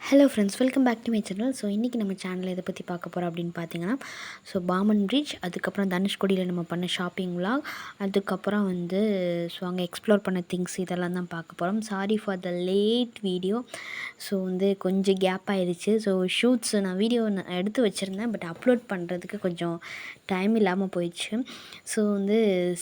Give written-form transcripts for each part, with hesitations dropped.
Hello friends, welcome back to my channel. So இன்றைக்கி நம்ம சேனலில் எதை பற்றி பார்க்க போகிறோம் அப்படின்னு பார்த்தீங்கன்னா, ஸோ பாமன் பிரிட்ஜ், அதுக்கப்புறம் தனுஷ்கோடியில் நம்ம பண்ண ஷாப்பிங் விலாக், அதுக்கப்புறம் ஸோ அங்கே எக்ஸ்ப்ளோர் பண்ண திங்ஸ் இதெல்லாம் தான் பார்க்க போகிறோம். Sorry for the late video. So கொஞ்சம் கேப் ஆகிடுச்சு. ஸோ ஷூட்ஸ் நான் வீடியோ எடுத்து வச்சுருந்தேன், பட் அப்லோட் பண்ணுறதுக்கு கொஞ்சம் டைம் இல்லாமல் போயிடுச்சு. ஸோ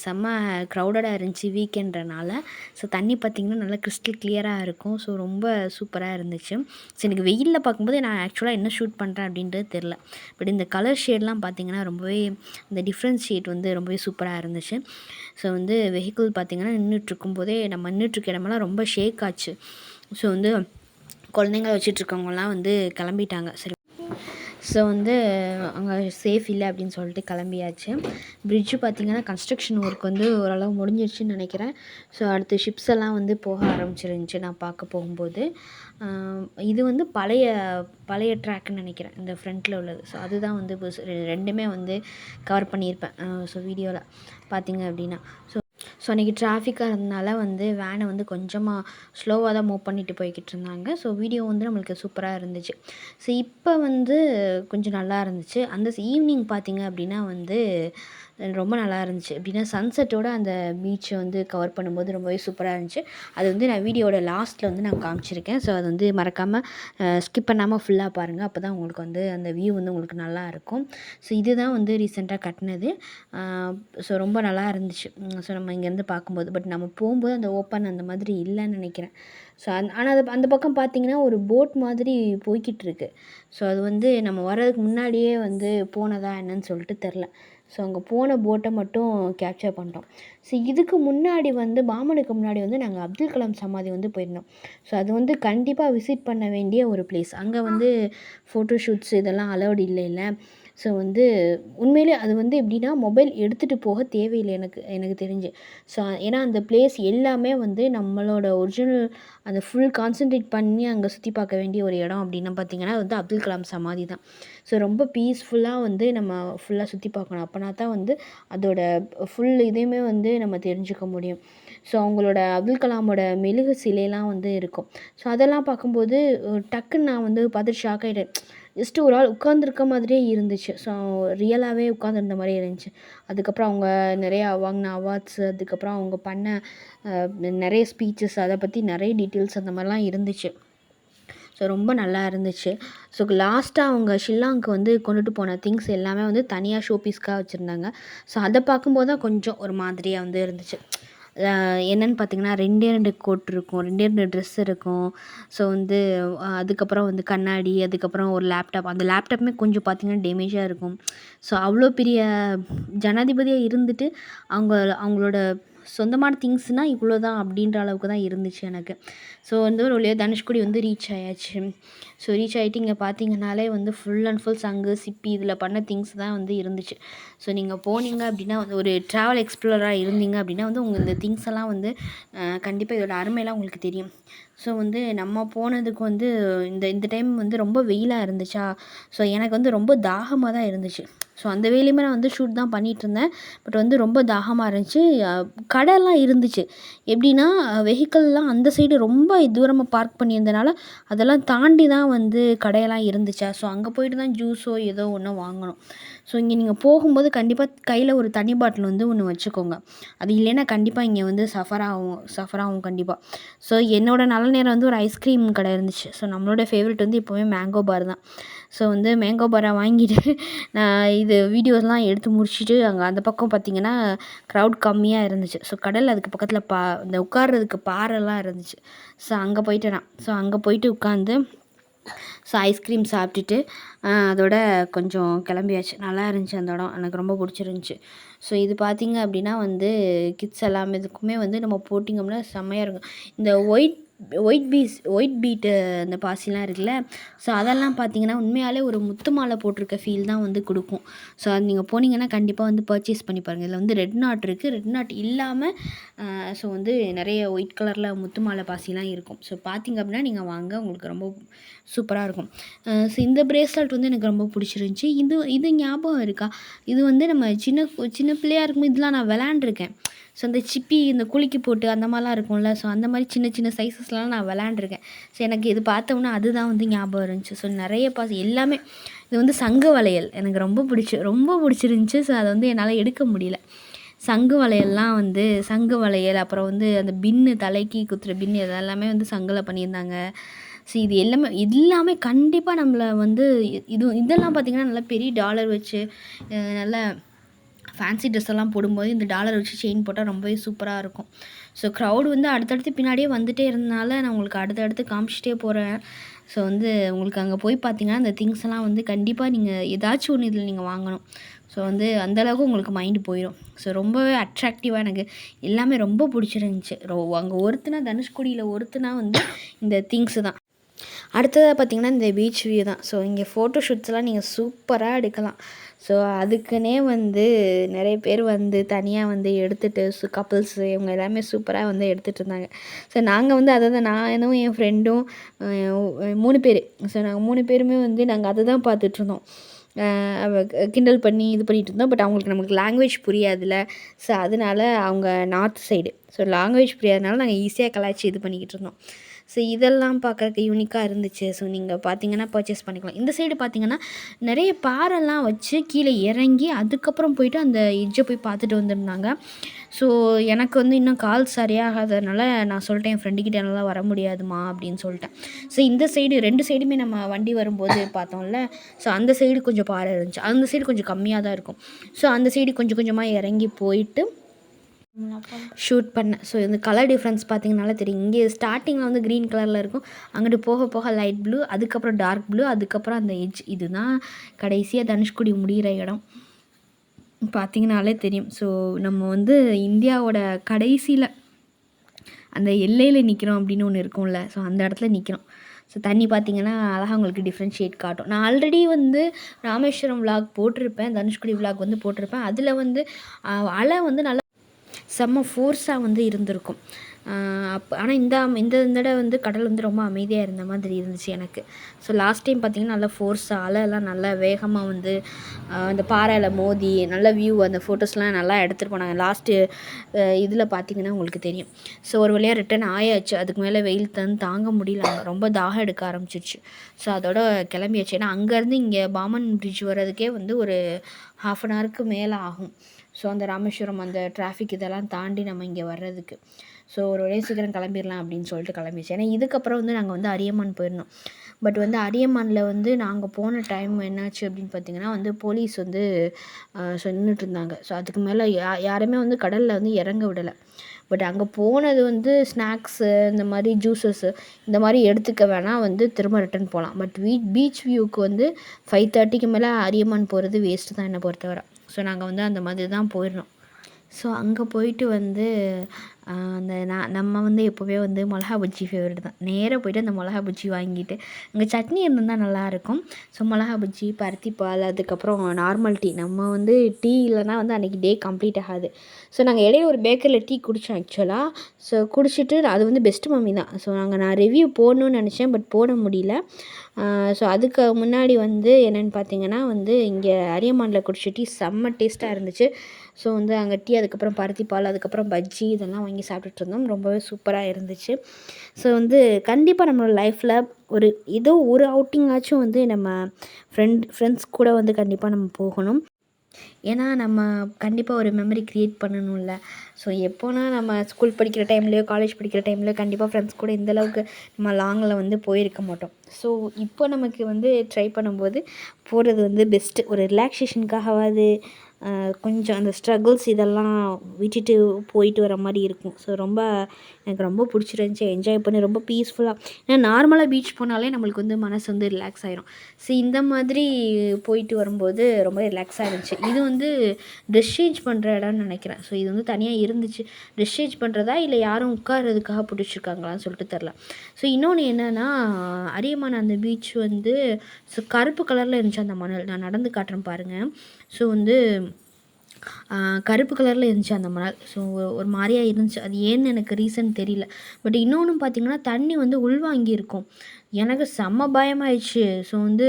செம்ம க்ரௌடடாக இருந்துச்சு வீக்கெண்ட்றனால. ஸோ தண்ணி பார்த்திங்கன்னா நல்லா கிறிஸ்டல் கிளியராக இருக்கும். ஸோ ரொம்ப சூப்பராக இருந்துச்சு. ஸோ எனக்கு வெயிலில் பார்க்கும்போது நான் ஆக்சுவலாக என்ன ஷூட் பண்ணுறேன் அப்படின்றது தெரில. பட் இந்த கலர் ஷேட்லாம் பார்த்திங்கன்னா ரொம்பவே இந்த டிஃப்ரென்ஸ் ஷேட் ரொம்பவே சூப்பராக இருந்துச்சு. ஸோ வெஹிக்கிள் பார்த்திங்கன்னா நின்றுட்டுருக்கும்போதே நம்ம நின்றுட்டுருக்க இடமெல்லாம் ரொம்ப ஷேக் ஆச்சு. ஸோ குழந்தைங்கள வச்சுட்ருக்கவங்கலாம் கிளம்பிட்டாங்க. சரி, ஸோ அங்கே சேஃப் இல்லை அப்படின்னு சொல்லிட்டு கிளம்பியாச்சு. பிரிட்ஜு பார்த்திங்கன்னா கன்ஸ்ட்ரக்ஷன் ஒர்க் ஓரளவு முடிஞ்சிருச்சுன்னு நினைக்கிறேன். ஸோ அடுத்து ஷிப்ஸ் எல்லாம் போக ஆரம்பிச்சிருந்துச்சு நான் பார்க்க போகும்போது. இது பழைய பழைய ட்ராக்குன்னு நினைக்கிறேன், இந்த ஃப்ரண்ட்டில் உள்ளது. ஸோ அதுதான் ரெண்டுமே கவர் பண்ணியிருப்பேன். ஸோ வீடியோவில் பார்த்திங்க அப்படின்னா. ஸோ அன்றைக்கி டிராஃபிக்காக இருந்தனால வேனை கொஞ்சமாக ஸ்லோவாக தான் மூவ் பண்ணிட்டு போய்கிட்டு இருந்தாங்க. ஸோ வீடியோ நம்மளுக்கு சூப்பராக இருந்துச்சு. ஸோ இப்போ கொஞ்சம் நல்லா இருந்துச்சு. அந்த ஈவினிங் பார்த்திங்க அப்படின்னா ரொம்ப நல்லா இருந்துச்சு. எப்படின்னா சன்செட்டோட அந்த பீச்சை கவர் பண்ணும்போது ரொம்பவே சூப்பராக இருந்துச்சு. அது நான் வீடியோட லாஸ்ட்டில் நான் காமிச்சிருக்கேன். ஸோ அது மறக்காமல் ஸ்கிப் பண்ணாமல் ஃபுல்லாக பாருங்கள். அப்போ தான் உங்களுக்கு அந்த வியூ உங்களுக்கு நல்லாயிருக்கும். ஸோ இதுதான் ரீசெண்டாக கட்டினது. ஸோ ரொம்ப நல்லா இருந்துச்சு. ஸோ நம்ம இங்கேருந்து பார்க்கும்போது, பட் நம்ம போகும்போது அந்த ஓப்பன் அந்த மாதிரி இல்லைன்னு நினைக்கிறேன். ஸோ ஆனால் அந்த பக்கம் பார்த்திங்கன்னா ஒரு போட் மாதிரி போய்கிட்டு இருக்கு. ஸோ அது நம்ம வர்றதுக்கு முன்னாடியே போனதா என்னன்னு சொல்லிட்டு தெரில. ஸோ அங்கே போன போட்டை மட்டும் கேப்சர் பண்ணிட்டோம். ஸோ இதுக்கு முன்னாடி பாமனுக்கு முன்னாடி நாங்கள் அப்துல் கலாம் சமாதி போயிருந்தோம். ஸோ அது கண்டிப்பாக விசிட் பண்ண வேண்டிய ஒரு பிளேஸ். அங்கே ஃபோட்டோ ஷூட்ஸ் இதெல்லாம் அலௌடு இல்லை. ஸோ உண்மையிலே அது எப்படின்னா மொபைல் எடுத்துகிட்டு போக தேவையில்லை எனக்கு தெரிஞ்சு. ஸோ ஏன்னா அந்த பிளேஸ் எல்லாமே நம்மளோட ஒரிஜினல் அந்த ஃபுல் கான்சன்ட்ரேட் பண்ணி அங்கே சுற்றி பார்க்க வேண்டிய ஒரு இடம் அப்படின்னா பார்த்திங்கன்னா அப்துல் கலாம் சமாதி தான். ஸோ ரொம்ப பீஸ்ஃபுல்லாக நம்ம ஃபுல்லாக சுற்றி பார்க்கணும். அப்போனா தான் அதோட ஃபுல் இதையுமே நம்ம தெரிஞ்சுக்க முடியும். ஸோ அவங்களோட அப்துல் கலாமோட மெழுகு சிலையெல்லாம் இருக்கும். ஸோ அதெல்லாம் பார்க்கும்போது டக்குன்னு நான் பார்த்துட்டு ஷாக் ஆகிட்டேன். ஜஸ்ட்டு ஒரு ஆள் உட்காந்துருக்க மாதிரியே இருந்துச்சு. ஸோ ரியலாகவே உட்காந்துருந்த மாதிரியே இருந்துச்சு. அதுக்கப்புறம் அவங்க நிறையா வாங்கின அவார்ட்ஸு, அதுக்கப்புறம் அவங்க பண்ண நிறைய ஸ்பீச்சஸ், அதை பற்றி நிறைய டீட்டெயில்ஸ் அந்த மாதிரிலாம் இருந்துச்சு. ஸோ ரொம்ப நல்லா இருந்துச்சு. ஸோ லாஸ்ட்டாக அவங்க ஷில்லாங்க்கு கொண்டுட்டு போன திங்ஸ் எல்லாமே தனியாக ஷோ பீஸ்க்காக வச்சுருந்தாங்க. ஸோ அதை பார்க்கும்போது தான் கொஞ்சம் ஒரு மாதிரியாக இருந்துச்சு. என்னென்னு பார்த்தீங்கன்னா 2 கோட் இருக்கும், 2 ட்ரெஸ் இருக்கும். ஸோ அதுக்கப்புறம் கண்ணாடி, அதுக்கப்புறம் ஒரு லேப்டாப். அந்த லேப்டாப்புமே கொஞ்சம் பார்த்திங்கன்னா டேமேஜாக இருக்கும். ஸோ அவ்வளோ பெரிய ஜனாதிபதியாக இருந்துட்டு அவங்களோட சொந்தமான திங்ஸ்னால் இவ்வளோ தான் அப்படின்ற அளவுக்கு தான் இருந்துச்சு எனக்கு. ஸோ ஒரு வழியாக தனுஷ்கோடி ரீச் ஆயாச்சு. ஸோ ரீச் ஆகிட்டு இங்கே பார்த்தீங்கன்னாலே ஃபுல் அண்ட் ஃபுல் சங்கு, சிப்பி இதில் பண்ண திங்ஸ் தான் இருந்துச்சு. ஸோ நீங்கள் போனீங்க அப்படின்னா ஒரு ட்ராவல் எக்ஸ்ப்ளோராக இருந்தீங்க அப்படின்னா உங்கள் இந்த திங்ஸ் எல்லாம் கண்டிப்பாக இதோட அருமையெல்லாம் உங்களுக்கு தெரியும். ஸோ நம்ம போனதுக்கு இந்த இந்த டைம் ரொம்ப வெயிலாக இருந்துச்சா. ஸோ எனக்கு ரொம்ப தாகமாக தான் இருந்துச்சு. ஸோ அந்த வேலையுமே நான் ஷூட் தான் பண்ணிகிட்ருந்தேன். பட் ரொம்ப தாகமாக இருந்துச்சு. கடைலாம் இருந்துச்சு. எப்படின்னா வெஹிக்கிள்லாம் அந்த சைடு ரொம்ப தூரமாக பார்க் பண்ணியிருந்தனால அதெல்லாம் தாண்டி தான் கடையெல்லாம் இருந்துச்சா. ஸோ அங்கே போய்ட்டு தான் ஜூஸோ ஏதோ ஒன்று வாங்கணும். ஸோ இங்கே நீங்கள் போகும்போது கண்டிப்பாக கையில் ஒரு தண்ணி பாட்டில் ஒன்று வச்சுக்கோங்க. அது இல்லைன்னா கண்டிப்பாக இங்கே சஃபராகும் கண்டிப்பாக. ஸோ என்னோடய நல்ல நேரம் ஒரு ஐஸ்கிரீம் கடை இருந்துச்சு. ஸோ நம்மளோட ஃபேவரெட் எப்போவுமே மேங்கோ பார் தான். ஸோ மேங்கோ பாரை வாங்கிட்டு நான் இது வீடியோஸ்லாம் எடுத்து முடிச்சுட்டு அங்கே அந்த பக்கம் பார்த்திங்கன்னா க்ரௌட் கம்மியாக இருந்துச்சு. ஸோ கடல் அதுக்கு பக்கத்தில் இந்த உட்கார்றதுக்கு பாறைலாம் இருந்துச்சு. ஸோ அங்கே போயிட்டேன் நான். ஸோ அங்கே போயிட்டு உட்காந்து ஸோ ஐஸ்கிரீம் சாப்பிட்டுட்டு அதோட கொஞ்சம் கிளம்பியாச்சு. நல்லா இருந்துச்சு அந்த இடம், எனக்கு ரொம்ப பிடிச்சிருந்துச்சி. ஸோ இது பார்த்திங்க அப்படின்னா கிட்ஸ் எல்லாமே இதுக்குமே நம்ம போட்டிங்கோம்னா செம்மையாக இருக்கும். இந்த ஒயிட் பீட்டு அந்த பாசிலாம் இருக்குல்ல. ஸோ அதெல்லாம் பார்த்திங்கன்னா உண்மையாலே ஒரு முத்து மாலை போட்டிருக்க ஃபீல் தான் கொடுக்கும். ஸோ அது நீங்கள் போனீங்கன்னா கண்டிப்பாக பர்ச்சேஸ் பண்ணி பாருங்கள். இதில் ரெட் நாட் இருக்குது. ரெட் நாட் இல்லாமல் ஸோ நிறைய ஒயிட் கலரில் முத்து மாலை பாசிலாம் இருக்கும். ஸோ பார்த்திங்க அப்படின்னா நீங்கள் வாங்க, உங்களுக்கு ரொம்ப சூப்பராக இருக்கும். ஸோ இந்த பிரேஸ்லெட் எனக்கு ரொம்ப பிடிச்சிருந்துச்சி. இது ஞாபகம் இருக்கா? இது நம்ம சின்ன பிள்ளையாக இருக்கும்போது இதெல்லாம் நான் விளாண்டுருக்கேன். ஸோ அந்த சிப்பி இந்த குலுக்கி போட்டு அந்த மாதிரிலாம் இருக்கும்ல. ஸோ அந்த மாதிரி சின்ன சின்ன சைஸஸ்லாம் நான் விளையாண்டுருக்கேன். ஸோ எனக்கு இது பார்த்தோம்னா அதுதான் வந்து ஞாபகம் இருந்துச்சு. ஸோ நிறைய எல்லாமே இது வந்து சங்கு வளையல் எனக்கு ரொம்ப பிடிச்சிருந்துச்சி. ஸோ அதை வந்து என்னால் எடுக்க முடியல. சங்கு வளையல்லாம் வந்து சங்கு வளையல், அப்புறம் வந்து அந்த பின்னு தலைக்கு குத்துற பின்னு இதெல்லாமே வந்து சங்கில் பண்ணியிருந்தாங்க. ஸோ இது எல்லாமே கண்டிப்பாக நம்மளை வந்து இதெல்லாம் பார்த்திங்கன்னா நல்லா பெரிய டாலர் வச்சு நல்ல ஃபேன்சி ட்ரெஸ் எல்லாம் போடும்போது இந்த டாலர் வச்சு செயின் போட்டால் ரொம்பவே சூப்பராக இருக்கும். ஸோ க்ரௌட் வந்து அடுத்தடுத்து பின்னாடியே வந்துகிட்டே இருந்தனால நான் உங்களுக்கு அடுத்தடுத்து காமிச்சிட்டே போகிறேன். ஸோ வந்து உங்களுக்கு அங்கே போய் பார்த்தீங்கன்னா இந்த திங்ஸ் எல்லாம் வந்து கண்டிப்பாக நீங்கள் ஏதாச்சும் ஒன்று இதில் நீங்கள் வாங்கணும். ஸோ வந்து அந்தளவுக்கு உங்களுக்கு மைண்டு போயிடும். ஸோ ரொம்பவே அட்ராக்டிவாக எனக்கு எல்லாமே ரொம்ப பிடிச்சிருந்துச்சி. அங்கே ஒருத்தனா தனுஷ்கோடியில் ஒருத்தனா வந்து இந்த திங்ஸு தான். அடுத்ததாக பார்த்திங்கன்னா இந்த பீச் வியூ தான். ஸோ இங்கே ஃபோட்டோ ஷூட்ஸ்லாம் நீங்கள் சூப்பராக எடுக்கலாம். ஸோ அதுக்குன்னே வந்து நிறைய பேர் வந்து தனியாக வந்து எடுத்துகிட்டு கப்புள்ஸு இவங்க எல்லாமே சூப்பராக வந்து எடுத்துகிட்டு இருந்தாங்க. ஸோ நாங்கள் வந்து அதை தான் நானும் என் ஃப்ரெண்டும் 3 பேர். ஸோ நாங்கள் 3 பேருமே வந்து நாங்கள் அதை தான் பார்த்துட்ருந்தோம். கிண்டல் பண்ணி இது பண்ணிகிட்டு இருந்தோம். பட் அவங்களுக்கு நமக்கு லாங்குவேஜ் புரியாதுல்ல. ஸோ அதனால அவங்க நார்த் சைடு. ஸோ லாங்குவேஜ் புரியாதனால நாங்கள் ஈஸியாக கலாய்ச்சி இது பண்ணிக்கிட்டு இருந்தோம். ஸோ இதெல்லாம் பார்க்குறக்கு யூனிக்காக இருந்துச்சு. ஸோ நீங்கள் பார்த்தீங்கன்னா பர்ச்சேஸ் பண்ணிக்கலாம். இந்த சைடு பார்த்தீங்கன்னா நிறைய பாறைலாம் வச்சு கீழே இறங்கி அதுக்கப்புறம் போயிட்டு அந்த எட்ஜை போய் பார்த்துட்டு வந்திருந்தாங்க. ஸோ எனக்கு வந்து இன்னும் கால் சரியாகாததுனால நான் சொல்லிட்டேன் என் ஃப்ரெண்டுக்கிட்ட என்னால் வர முடியாதுமா அப்படின்னு சொல்லிட்டேன். ஸோ இந்த சைடு 2 சைடுமே நம்ம வண்டி வரும்போது பார்த்தோம்ல. ஸோ அந்த சைடு கொஞ்சம் பாறை இருந்துச்சு. அந்த சைடு கொஞ்சம் கம்மியாக தான் இருக்கும். ஸோ அந்த சைடு கொஞ்சம் கொஞ்சமாக இறங்கி போயிட்டு ஷூட் பண்ணேன். ஸோ இந்த கலர் டிஃப்ரென்ஸ் பார்த்தீங்கனாலே தெரியும். இங்கே ஸ்டார்டிங்கில் வந்து க்ரீன் கலரில் இருக்கும். அங்கிட்டு போக போக லைட் ப்ளூ, அதுக்கப்புறம் டார்க் ப்ளூ, அதுக்கப்புறம் அந்த எட்ஜ். இதுதான் கடைசியாக தனுஷ்கோடி முடிகிற இடம் பார்த்தீங்கனாலே தெரியும். ஸோ நம்ம வந்து இந்தியாவோட கடைசியில் அந்த எல்லையில் நிற்கிறோம் அப்படின்னு ஒன்று இருக்கும்ல. ஸோ அந்த இடத்துல நிற்கிறோம். ஸோ தண்ணி பார்த்திங்கன்னா அழகாக உங்களுக்கு டிஃப்ரென்ஷியேட் காட்டும். நான் ஆல்ரெடி வந்து ராமேஸ்வரம் விலாக் போட்டிருப்பேன், தனுஷ்கோடி விலாக் வந்து போட்டிருப்பேன். அதில் வந்து அலை வந்து நல்லா செம்ம ஃபோர்ஸாக வந்து இருந்திருக்கும். ஆனால் இந்த தடவை வந்து கடல் வந்து ரொம்ப அமைதியாக இருந்த மாதிரி இருந்துச்சு எனக்கு. ஸோ லாஸ்ட் டைம் பார்த்திங்கன்னா நல்லா ஃபோர்ஸாக அலைலாம் நல்லா வேகமாக வந்து அந்த பாறையில் மோதி நல்ல வியூ அந்த ஃபோட்டோஸ்லாம் நல்லா எடுத்துகிட்டு போனாங்க. லாஸ்ட்டு இதில் பார்த்திங்கன்னா உங்களுக்கு தெரியும். ஸோ ஒரு வழியாக ரிட்டன் ஆயாச்சு. அதுக்கு மேலே வெயில் தாங்க முடியல. ரொம்ப தாகம் எடுக்க ஆரம்பிச்சிருச்சு. ஸோ அதோட கிளம்பியாச்சு. ஏன்னா அங்கேருந்து இங்கே பாமன் பிரிட்ஜ் வர்றதுக்கே வந்து ஒரு 1/2 அன் ஹவருக்கு மேலே ஆகும். ஸோ அந்த ராமேஸ்வரம் அந்த டிராஃபிக் இதெல்லாம் தாண்டி நம்ம இங்கே வர்றதுக்கு. ஸோ ஒரு வழியாக சீக்கிரம் கிளம்பிடலாம் அப்படின்னு சொல்லிட்டு கிளம்பிடுச்சு. ஏன்னா இதுக்கப்புறம் வந்து நாங்கள் வந்து அரியமான் போயிருந்தோம். பட் வந்து அரியமானில் வந்து நாங்கள் போன டைம் என்னாச்சு அப்படின்னு பார்த்திங்கன்னா வந்து போலீஸ் வந்து நின்றுட்டு இருந்தாங்க. ஸோ அதுக்கு மேலே யாருமே வந்து கடலில் வந்து இறங்க விடலை. பட் அங்கே போனது வந்து ஸ்நாக்ஸு இந்த மாதிரி ஜூஸஸ்ஸு இந்த மாதிரி எடுத்துக்க வேணால் வந்து திரும்ப ரிட்டன் போகலாம். பட் பீச் வியூவுக்கு வந்து 5:30க்கு மேலே அரியமான் போகிறது வேஸ்ட்டு தான் என்னை பொறுத்தவரை. ஸோ நாங்கள் வந்து அந்த மாதிரி தான் போயிடணும். ஸோ அங்கே போயிட்டு வந்து அந்த நம்ம வந்து எப்போவே வந்து மிளகா பஜ்ஜி ஃபேவரெட் தான். நேராக போய்ட்டு அந்த மிளகா பஜ்ஜி வாங்கிட்டு அங்கே சட்னி இருந்திருந்தால் நல்லாயிருக்கும். ஸோ மிளகா பஜ்ஜி, பருத்தி பால், அதுக்கப்புறம் நார்மல் டீ. நம்ம வந்து டீ இல்லைனா வந்து அன்றைக்கி டே கம்ப்ளீட் ஆகாது. ஸோ நாங்கள் இடையில ஒரு பேக்கரியில் டீ குடித்தோம் ஆக்சுவலாக. ஸோ குடிச்சிட்டு அது வந்து பெஸ்ட்டு மம்மி தான். ஸோ நான் ரிவ்யூ போடணுன்னு நினச்சேன், பட் போட முடியல. ஸோ அதுக்கு முன்னாடி வந்து என்னென்னு பார்த்தீங்கன்னா வந்து இங்கே அரியமானில் குடிச்ச டீ செம்ம டேஸ்ட்டாக இருந்துச்சு. ஸோ வந்து அங்கே டீ, அதுக்கப்புறம் பருத்தி பால், அதுக்கப்புறம் பஜ்ஜி இதெல்லாம் வாங்கி சாப்பிட்டுட்டு இருந்தோம். ரொம்பவே சூப்பராக இருந்துச்சு. ஸோ வந்து கண்டிப்பாக நம்மளோட லைஃப்பில் ஏதோ ஒரு அவுட்டிங்காச்சும் வந்து நம்ம ஃப்ரெண்ட்ஸ் கூட வந்து கண்டிப்பாக நம்ம போகணும். ஏன்னா நம்ம கண்டிப்பாக ஒரு மெமரி க்ரியேட் பண்ணணும்ல. ஸோ எப்போனா நம்ம ஸ்கூல் படிக்கிற டைம்லேயோ காலேஜ் படிக்கிற டைம்லேயோ கண்டிப்பாக ஃப்ரெண்ட்ஸ் கூட இந்தளவுக்கு நம்ம லாங்கில் வந்து போயிருக்க மாட்டோம். ஸோ இப்போ நமக்கு வந்து ட்ரை பண்ணும்போது போகிறது வந்து பெஸ்ட்டு. ஒரு ரிலாக்ஸேஷனுக்காகவாது கொஞ்சம் அந்த ஸ்ட்ரகிள்ஸ் இதெல்லாம் விட்டுட்டு போயிட்டு வர மாதிரி இருக்கும். ஸோ எனக்கு ரொம்ப பிடிச்சிருந்துச்சி. என்ஜாய் பண்ணி ரொம்ப பீஸ்ஃபுல்லாக. ஏன்னா நார்மலாக பீச் போனாலே நம்மளுக்கு வந்து மனசு வந்து ரிலாக்ஸ் ஆகிரும். ஸோ இந்த மாதிரி போயிட்டு வரும்போது ரொம்ப ரிலாக்ஸாக இருந்துச்சு. இது வந்து ட்ரெஸ் சேஞ்ச் பண்ணுற இடம்னு நினைக்கிறேன். ஸோ இது வந்து தனியாக இருந்துச்சு. ட்ரெஸ் சேஞ்ச் பண்ணுறதா இல்லை யாரும் உட்கார்றதுக்காக பிடிச்சிருக்காங்களான்னு சொல்லிட்டு தெரில. ஸோ இன்னொன்று என்னென்னா அரியமான் அந்த பீச் வந்து கருப்பு கலரில் இருந்துச்சு அந்த மணல். நான் நடந்து காட்டுறேன் பாருங்கள். ஸோ வந்து கருப்பு கலரில் இருந்துச்சு அந்த மணல். ஸோ ஒரு மாதிரியாக இருந்துச்சு. அது ஏன்னு எனக்கு ரீசன் தெரியல. பட் இன்னொன்று பார்த்திங்கன்னா தண்ணி வந்து உள்வாங்கி இருக்கும். எனக்கு செம்ம பயமாயிடுச்சு. ஸோ வந்து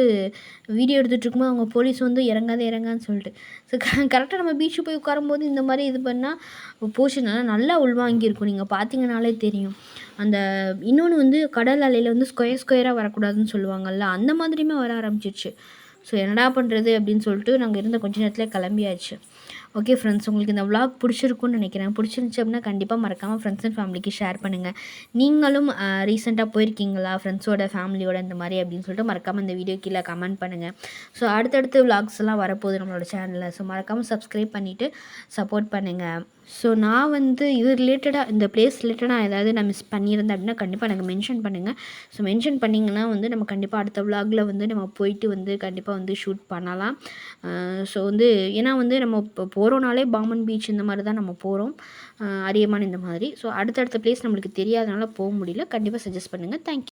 வீடியோ எடுத்துகிட்டு இருக்கும்போது அவங்க போலீஸ் வந்து இறங்காத இறங்கான்னு சொல்லிட்டு. ஸோ கரெக்டாக நம்ம பீச்சு போய் உட்காரும்போது இந்த மாதிரி இது பண்ணால் போச்சுன்னா நல்லா உள்வாங்கியிருக்கும். நீங்கள் பார்த்தீங்கனாலே தெரியும். அந்த இன்னொன்று வந்து கடல் அலையில் வந்து ஸ்கொயர் ஸ்கொயராக வரக்கூடாதுன்னு சொல்லுவாங்கள்ல, அந்த மாதிரியுமே வர ஆரம்பிச்சிருச்சு. ஸோ என்னடா பண்ணுறது அப்படின்னு சொல்லிட்டு நாங்கள் இருந்த கொஞ்ச நேரத்தில் கிளம்பியாச்சு. ஓகே ஃப்ரெண்ட்ஸ், உங்களுக்கு இந்த விளாக் பிடிச்சிருக்குன்னு நினைக்கிறேன். பிடிச்சிருந்துச்சி அப்படின்னா கண்டிப்பாக மறக்காமல் ஃப்ரெண்ட்ஸ் அண்ட் ஃபேமிலிக்கு ஷேர் பண்ணுங்கள். நீங்களும் ரீசெண்டாக போயிருக்கீங்களா ஃப்ரெண்ட்ஸோட ஃபேமிலியோட இந்த மாதிரி அப்படின்னு சொல்லிட்டு மறக்காமல் இந்த வீடியோ கீழே கமெண்ட் பண்ணுங்கள். ஸோ அடுத்தடுத்து விளாக்ஸ் எல்லாம் வரப்போகுது நம்மளோட சேனலில். ஸோ மறக்காமல் சப்ஸ்கிரைப் பண்ணிவிட்டு சப்போர்ட் பண்ணுங்கள். ஸோ நான் வந்து இது ரிலேட்டடாக இந்த பிளேஸ் ரிலேட்டடாக ஏதாவது நான் மிஸ் பண்ணியிருந்தேன் அப்படின்னா கண்டிப்பாக எனக்கு மென்ஷன் பண்ணுங்கள். ஸோ மென்ஷன் பண்ணிங்கன்னா வந்து நம்ம கண்டிப்பாக அடுத்த விளாகில் வந்து நம்ம போயிட்டு வந்து கண்டிப்பாக வந்து ஷூட் பண்ணலாம். ஸோ வந்து ஏன்னா வந்து நம்ம இப்போ போகிறோனாலே பாம்பன் பீச் இந்த மாதிரி தான் நம்ம போகிறோம், அதியமான் இந்த மாதிரி. ஸோ அடுத்தடுத்த பிளேஸ் நம்மளுக்கு தெரியாதனால போக முடியல. கண்டிப்பாக சஜஸ்ட் பண்ணுங்கள். தேங்க்யூ.